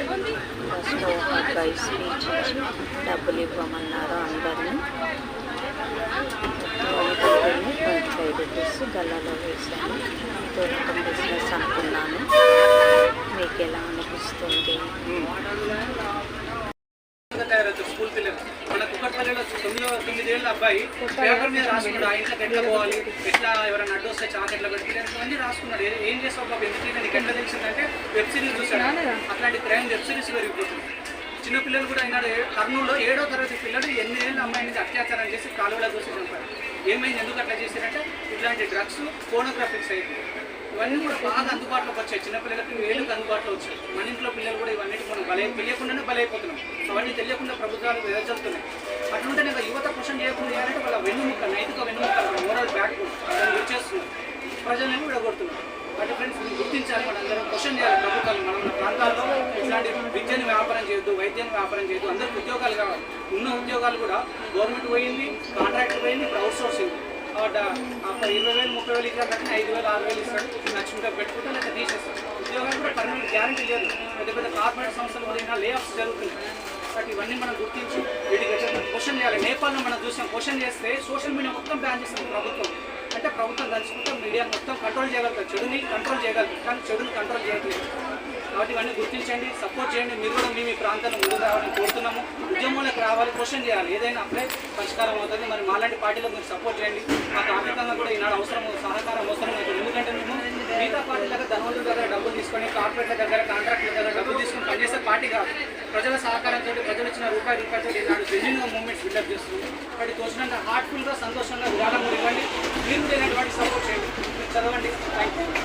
First ఒక speech ఇచ్చి డబ్బులు ఇవ్వమన్నారు అందరినీ. 25 రూపీస్ గల్లలో వేసాను. దూరం బిజినెస్ అనుకున్నాను. మీకు ఎలా అనిపిస్తుంది? స్కూల్ పిల్లలు మన కుక్కట్పల్లిలో 9 ఏళ్ళ అబ్బాయి పేపర్ మీద రాసుకున్నాడు. ఆ ఇంట్లోకి ఎట్లా పోవాలి, ఎట్లా ఎవరైనా అడ్డు వస్తే చాక్ ఎట్లా పెట్టి అన్నీ రాసుకున్నాడు. ఏం చేస్తావు బాబు, ఎందుకు నీకు ఎట్లా తెలిసిందంటే వెబ్ సిరీస్ చూసాడు. అట్లాంటి క్రైమ్ వెబ్ సిరీస్ పెరిగిపోతుంది. చిన్నపిల్లలు కూడా అయినాడు. కర్నూలులో 7వ తరగతి పిల్లలు 8 ఏళ్ళ అమ్మాయిని అత్యాచారం చేసి కాలువలో చూసి చంపారు. ఏమైంది, ఎందుకు అట్లా చేశారంటే ఇట్లాంటి డ్రగ్స్, ఫోనోగ్రాఫిక్స్ అయితే ఇవన్నీ కూడా బాగా అందుబాటులోకి వచ్చాయి. చిన్నపిల్లలకి వేలుకు అందుబాటులో వచ్చాయి. మన ఇంట్లో పిల్లలు కూడా ఇవన్నిటి మనం తెలియకుండానే బలైపోతున్నాం. అవన్నీ తెలియకుండా ప్రభుత్వాలు వెదజల్లుతున్నాయి. అట్లుంటే యువత క్వశ్చన్ చేయకుండా చేయాలంటే వాళ్ళ వెన్నుముక్క, నైతిక వెన్నుముక్క, మోరల్ బ్యాక్ దాన్ని వచ్చేస్తున్నారు. ప్రజలను విడగొడుతున్నారు. అంటే ఫ్రెండ్స్ గుర్తించాలి, మన అందరం క్వశ్చన్ చేయాలి. ప్రభుత్వాలు మన ప్రాంతాల్లో ఇట్లాంటి విద్యను వ్యాపారం చేయొద్దు, వైద్యాన్ని వ్యాపారం చేయొద్దు. అందరికీ ఉద్యోగాలు కావాలి. ఉన్న ఉద్యోగాలు కూడా గవర్నమెంట్ పోయింది, కాంట్రాక్ట్ పోయింది, ఇప్పుడు అవుట్ సోర్సింగ్. 20,000 30,000 ఇట్లా కట్టిన 5,000 6,000 ఇస్తాడు. నచ్చుకుంటే పెట్టుకుంటే లేదా తీసేస్తాడు. ఉద్యోగాలు కూడా పర్మనెంట్ గ్యారంటీ లేదు. పెద్ద కార్పొరేట్ సంస్థలు కూడా లే ఆఫ్స్ జరుగుతున్నాయి. బట్ ఇవన్నీ మనం గుర్తించి వీటికి క్వశ్చన్ చేయాలి. నేపాల్లో మనం చూసాం, క్వశ్చన్ చేస్తే సోషల్ మీడియా మొత్తం బ్యాన్ చేస్తుంది ప్రభుత్వం. అంటే ప్రభుత్వం తలుచుకుంటే మీడియా మొత్తం కంట్రోల్ చేయగలుగుతారు, చెడుని కంట్రోల్ చేయగలుగుతారు, కానీ చెడుని కంట్రోల్ చేయట్లేదు. కాబట్టి ఇవన్నీ గుర్తించండి, సపోర్ట్ చేయండి. మీరు కూడా మీ ప్రాంతాల్లో ముందుకు రావాలని కోరుతున్నాము. ఉద్యమంలోకి రావాలి, క్వశ్చన్ చేయాలి. ఏదైనా అప్పుడే పరిష్కారం అవుతుంది. మరి మాలాంటి పార్టీలో మీరు సపోర్ట్ చేయండి. మాకు ఆర్థికంగా కూడా ఈనాడు సహకారం అవసరం అవుతుంది. ఎందుకంటే మేము మిగతా పార్టీ దగ్గర ధనవంతుల దగ్గర డబ్బులు తీసుకొని, కార్పొరేట్ల దగ్గర, కాంట్రాక్టుల దగ్గర డబ్బులు తీసుకొని పనిచేసే పార్టీ కాదు. ప్రజల సహకారంతో, ప్రజలు ఇచ్చిన రూపాయలతో ఈనాడు జెన్యూన్గా మూవ్మెంట్స్ బిల్డప్ చేస్తుంది. కాబట్టి తోచినంత హార్ట్ఫుల్గా, సంతోషంగా విరాళం ఇవ్వండి. మీరు కూడా ఇలాంటి వాటికి సపోర్ట్ చేయండి. మీరు చదవండి. Thank you.